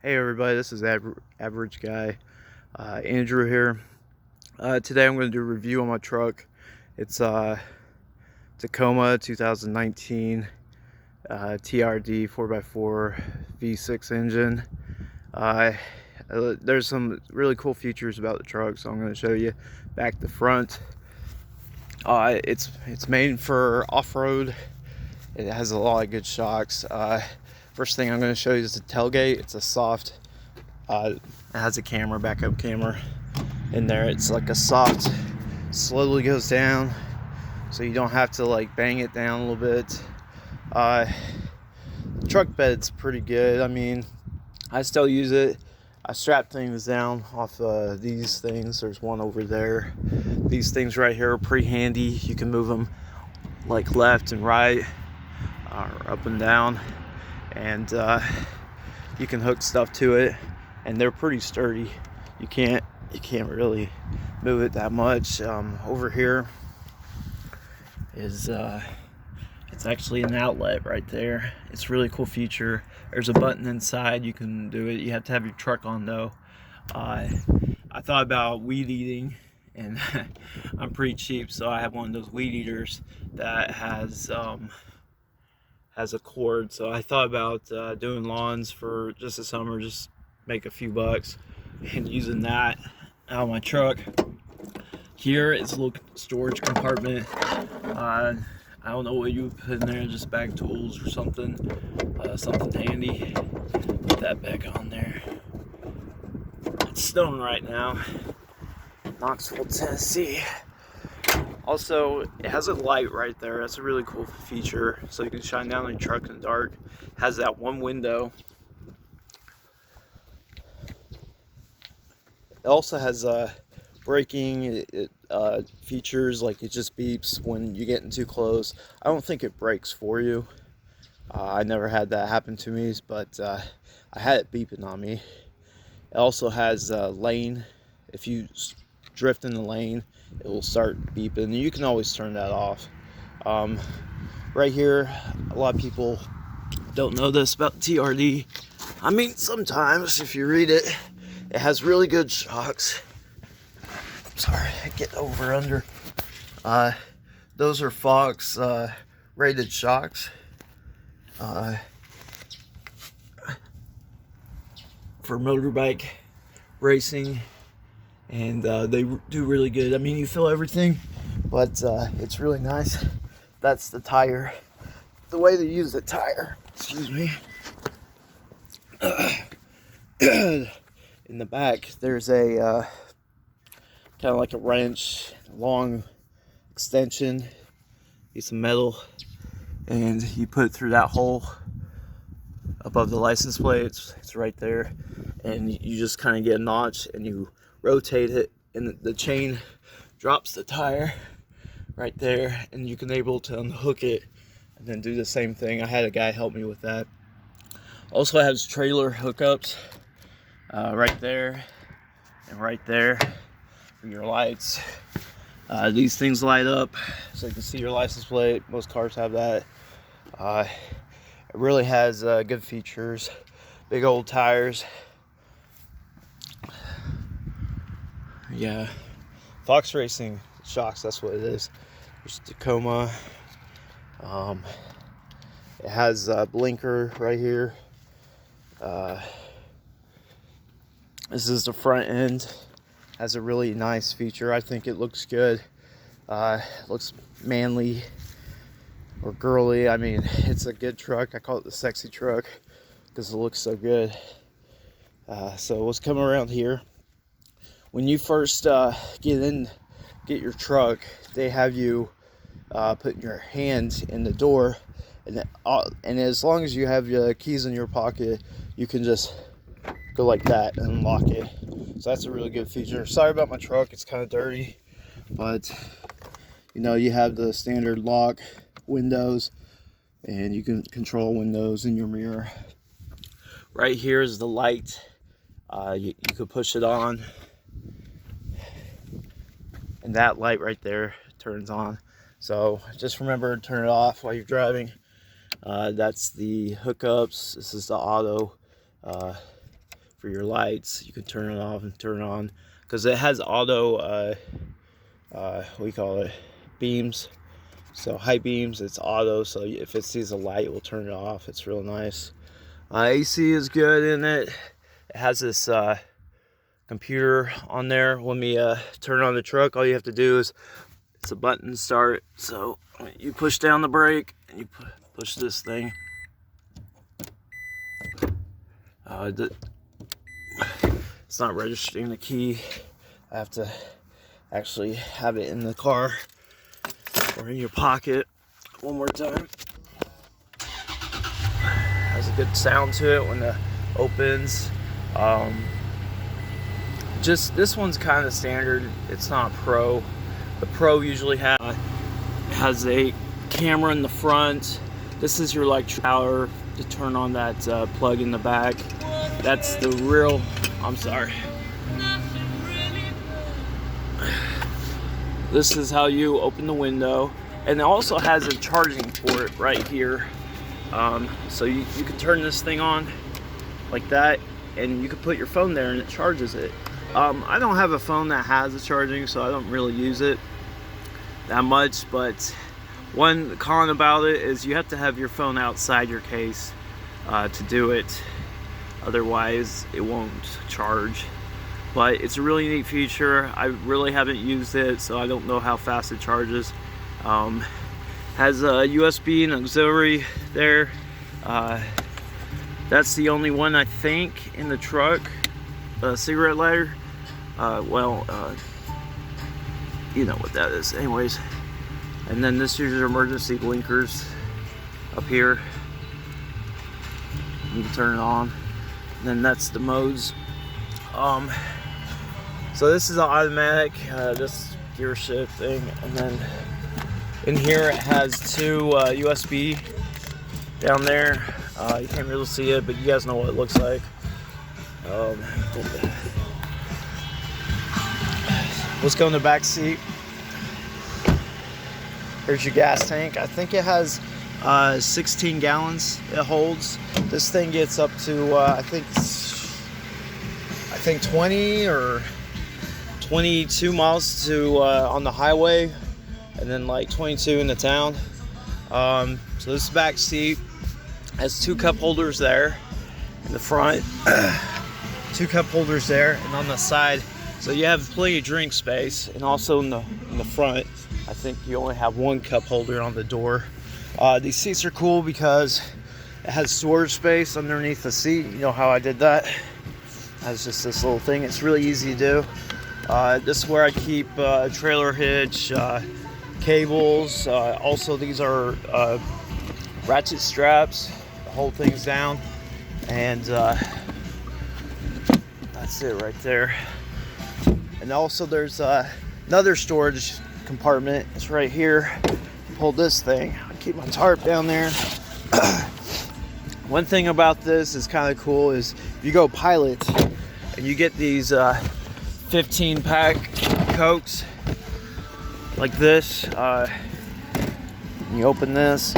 Hey everybody, this is Average Guy, Andrew here. Today I'm going to do a review on my truck. It's Tacoma 2019 TRD 4x4 V6 engine. There's some really cool features about the truck, so I'm going to show you back to front. It's made for off-road. It has a lot of good shocks. First thing I'm going to show you is the tailgate. It's a soft, it has a camera, backup camera in there. It's like a soft, slowly goes down, so you don't have to like bang it down a little bit. Truck bed's pretty good. I mean, I still use it. I strap things down off these things. There's one over there. These things right here are pretty handy. You can move them like left and right, or up and down, and you can hook stuff to it, and they're pretty sturdy. You can't really move it that much. Over here is it's actually an outlet right there. It's a really cool feature. There's a button inside. You can do it. You have to have your truck on though. I thought about weed eating, and I'm pretty cheap, so I have one of those weed eaters that has a cord. So I thought about doing lawns for just the summer, just make a few bucks, and using that out of my truck. Here is a little storage compartment. I don't know what you would put in there, just bag tools or something, something handy. Put that back on there. It's snowing right now, Knoxville, Tennessee. Also, it has a light right there. That's a really cool feature, so you can shine down on your truck in the dark. It has that one window. It also has braking features, like it just beeps when you're getting too close. I don't think it brakes for you. I never had that happen to me, but I had it beeping on me. It also has lane. If you drift in the lane, it will start beeping. You can always turn that off. Right here, a lot of people don't know this about TRD. I mean, sometimes if you read it, it has really good shocks. Sorry, get over under. Those are Fox rated shocks. For motorbike racing, and they do really good. I mean, you feel everything, but it's really nice. That's the tire. The way they use the tire, excuse me. In the back, there's a kind of like a wrench, long extension, piece of metal, and you put it through that hole above the license plate. It's right there, and you just kind of get a notch, and you rotate it, and the chain drops the tire right there, and you can able to unhook it and then do the same thing. I had a guy help me with that. Also has trailer hookups right there and right there for your lights. These things light up so you can see your license plate. Most cars have that. It really has good features. Big old tires. Yeah, Fox Racing shocks, that's what it is. There's Tacoma. It has a blinker right here. This is the front end. Has a really nice feature. I think it looks good. It looks manly or girly. I mean, it's a good truck. I call it the sexy truck because it looks so good. So let's come around here. When you first get your truck, they have you put your hand in the door, and as long as you have your keys in your pocket, you can just go like that and unlock it. So that's a really good feature. Sorry about my truck, it's kind of dirty, but you know, you have the standard lock windows, and you can control windows in your mirror. Right here is the light. You could push it on, and that light right there turns on. So just remember to turn it off while you're driving. That's the hookups. This is the auto for your lights. You can turn it off and turn it on because it has auto what do you call it, beams. So high beams, it's auto, so if it sees a light, it will turn it off. It's real nice. AC is good in it. It has this computer on there. When we turn on the truck, all you have to do is, it's a button start. So you push down the brake and you push this thing. It's not registering the key. I have to actually have it in the car or in your pocket. One more time. Has a good sound to it when it opens. Just this one's kind of standard. It's not Pro. The Pro usually has a camera in the front. This is your like power to turn on that plug in the back. That's the real. I'm sorry. This is how you open the window, and it also has a charging port right here. So you can turn this thing on like that, and you can put your phone there and it charges it. I don't have a phone that has a charging, so I don't really use it that much, but one con about it is you have to have your phone outside your case to do it. Otherwise it won't charge. But it's a really neat feature. I really haven't used it, so I don't know how fast it charges. Has a USB and auxiliary there. That's the only one I think in the truck. Cigarette lighter. You know what that is. Anyways, and then this is your emergency blinkers up here. You can turn it on. And then that's the modes. So this is an automatic, this gear shift thing, and then in here it has two USB down there. You can't really see it, but you guys know what it looks like. Let's go in the back seat. Here's your gas tank. I think it has 16 gallons it holds. This thing gets up to I think 20 or 22 miles to on the highway, and then like 22 in the town. So this back seat has two cup holders there in the front, two cup holders there, and on the side, so you have plenty of drink space. And also in the front, I think you only have one cup holder on the door. These seats are cool because it has storage space underneath the seat. You know how I did that? That's just this little thing. It's really easy to do. This is where I keep trailer hitch, cables. Also, these are ratchet straps to hold things down. And that's it right there. And also there's another storage compartment. It's right here. Pull this thing. I keep my tarp down there. One thing about this is kind of cool is if you go pilot and you get these 15 pack Cokes like this, you open this,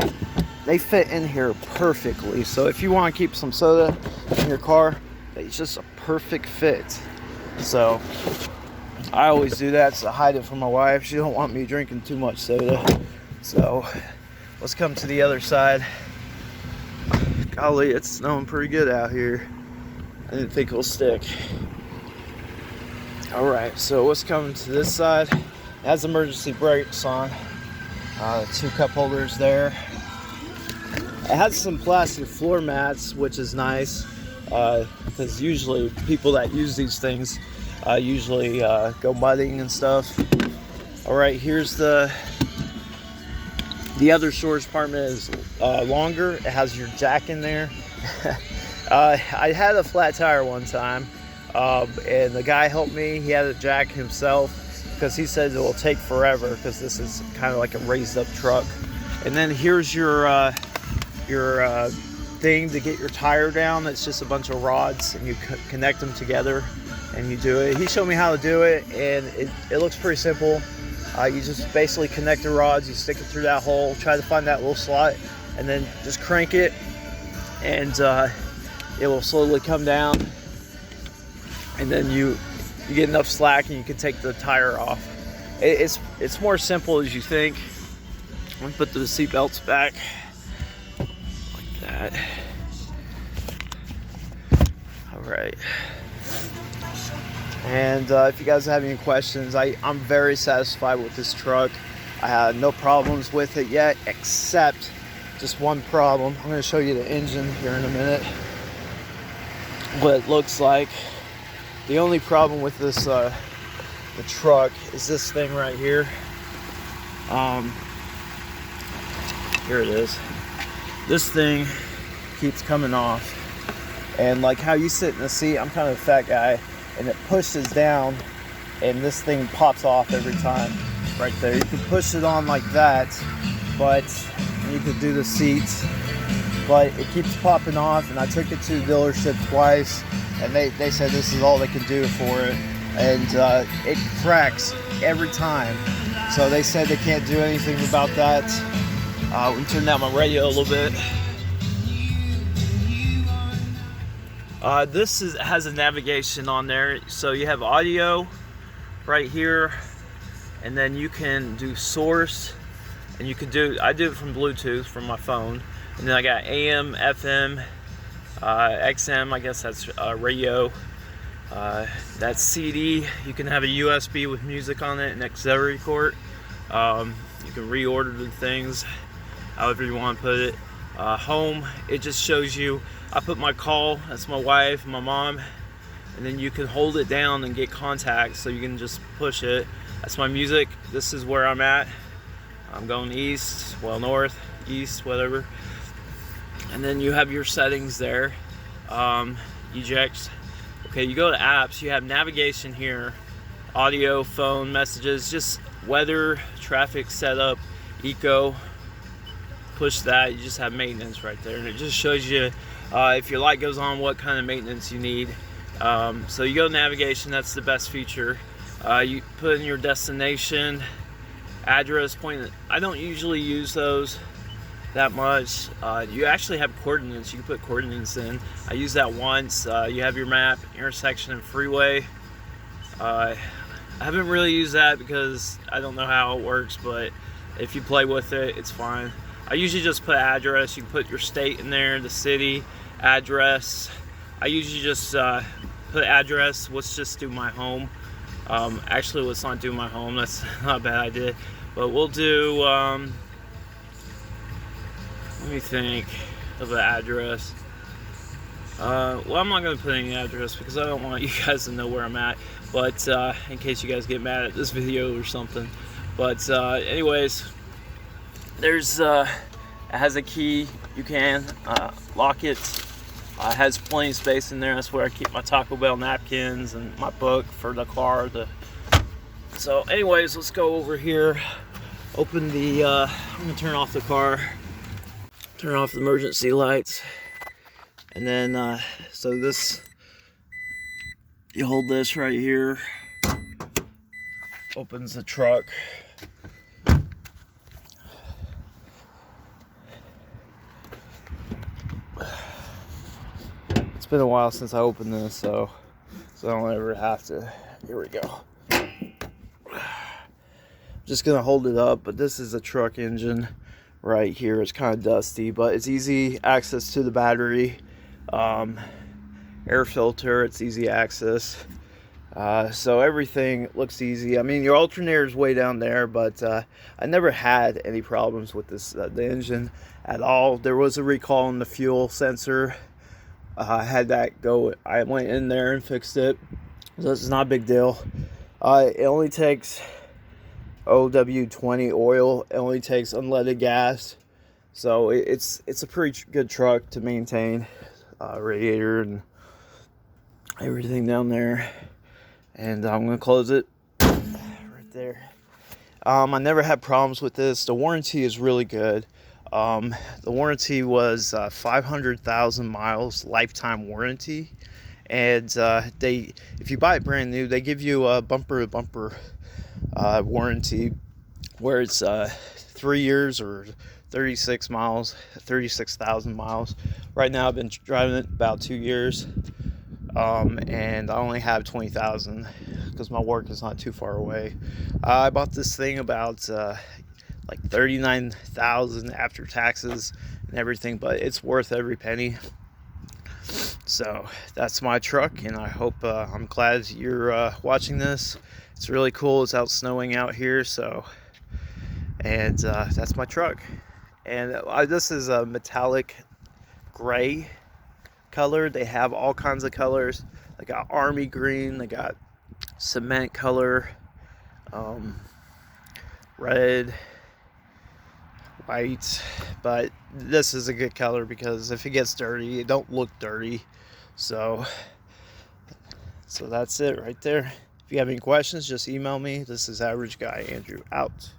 they fit in here perfectly. So if you want to keep some soda in your car, it's just a perfect fit. So I always do that to hide it from my wife. She don't want me drinking too much soda. So let's come to the other side. Golly, it's snowing pretty good out here. I didn't think it'll stick. Alright, so let's come to this side. It has emergency brakes on. Two cup holders there. It has some plastic floor mats, which is nice. Because usually people that use these things usually go mudding and stuff. Alright, here's the other storage compartment is longer. It has your jack in there. I had a flat tire one time, and the guy helped me. He had a jack himself because he said it will take forever because this is kind of like a raised up truck. And then here's your thing to get your tire down. It's just a bunch of rods, and you connect them together and you do it. He showed me how to do it, and it looks pretty simple. You just basically connect the rods, you stick it through that hole, try to find that little slot, and then just crank it, and it will slowly come down. and then you get enough slack and you can take the tire off. It's more simple as you think. Let me put the seat belts back like that. All right. And if you guys have any questions, I'm very satisfied with this truck. I had no problems with it yet, except just one problem. I'm going to show you the engine here in a minute, what it looks like. The only problem with this the truck is this thing right here. Here it is. This thing keeps coming off, and like how you sit in the seat, I'm kind of a fat guy, and it pushes down, and this thing pops off every time. Right there, you can push it on like that, but you could do the seats, but it keeps popping off. And I took it to the dealership twice, and they said this is all they can do for it, and it cracks every time. So they said they can't do anything about that. We can turn down my radio a little bit. This has a navigation on there, so you have audio right here, and then you can do source, and you can do, I do it from Bluetooth from my phone, and then I got AM, FM, XM, I guess that's radio. That's CD. You can have a USB with music on it, an auxiliary port. You can reorder the things however you want to put it. Home, it just shows you, I put my call, that's my wife, my mom, and then you can hold it down and get contacts, so you can just push it. That's my music. This is where I'm at. I'm going east, well, north, east, whatever. And then you have your settings there. Ejects. Okay, you go to apps, you have navigation here, audio, phone, messages, just weather, traffic setup, eco. Push that, you just have maintenance right there, and it just shows you if your light goes on, what kind of maintenance you need. So you go to navigation, that's the best feature. You put in your destination, address, point. I don't usually use those that much. You actually have coordinates, you can put coordinates in. I use that once. You have your map, intersection, and freeway. I haven't really used that because I don't know how it works, but if you play with it, it's fine. I usually just put address. You can put your state in there, the city, address. I usually just put address. Let's just do my home. Actually, let's not do my home. That's not a bad idea. But we'll do, let me think of an address. Well, I'm not going to put any address because I don't want you guys to know where I'm at. But in case you guys get mad at this video or something. But anyways, there's it has a key. You can lock it. It has plenty of space in there. That's where I keep my Taco Bell napkins and my book for the car. So anyways, let's go over here. Open the, I'm gonna turn off the car. Turn off the emergency lights. And then, so this, you hold this right here. Opens the truck. It's been a while since I opened this, so I don't ever have to. Here we go. Just gonna hold it up, but this is a truck engine right here. It's kind of dusty, but it's easy access to the battery. Air filter, it's easy access. So everything looks easy. I mean, your alternator is way down there, but I never had any problems with this the engine at all. There was a recall on the fuel sensor. I had that go. I went in there and fixed it. So it's not a big deal. It only takes OW20 oil. It only takes unleaded gas. So it's a pretty good truck to maintain. Radiator and everything down there. And I'm gonna close it right there. I never had problems with this. The warranty is really good. The warranty was 500,000 miles lifetime warranty, and if you buy it brand new, they give you a bumper to bumper warranty where it's 3 years or 36,000 miles. Right now I've been driving it about 2 years. and I only have 20,000 because my work is not too far away. I bought this thing about like 39,000 after taxes and everything, but it's worth every penny. So that's my truck, and I hope I'm glad you're watching this. It's really cool. It's out snowing out here, so, and that's my truck. And this is a metallic gray color. They have all kinds of colors. They got army green, they got cement color, red, white, but this is a good color because if it gets dirty, it don't look dirty. So that's it right there. If you have any questions, just email me. This is Average Guy Andrew out.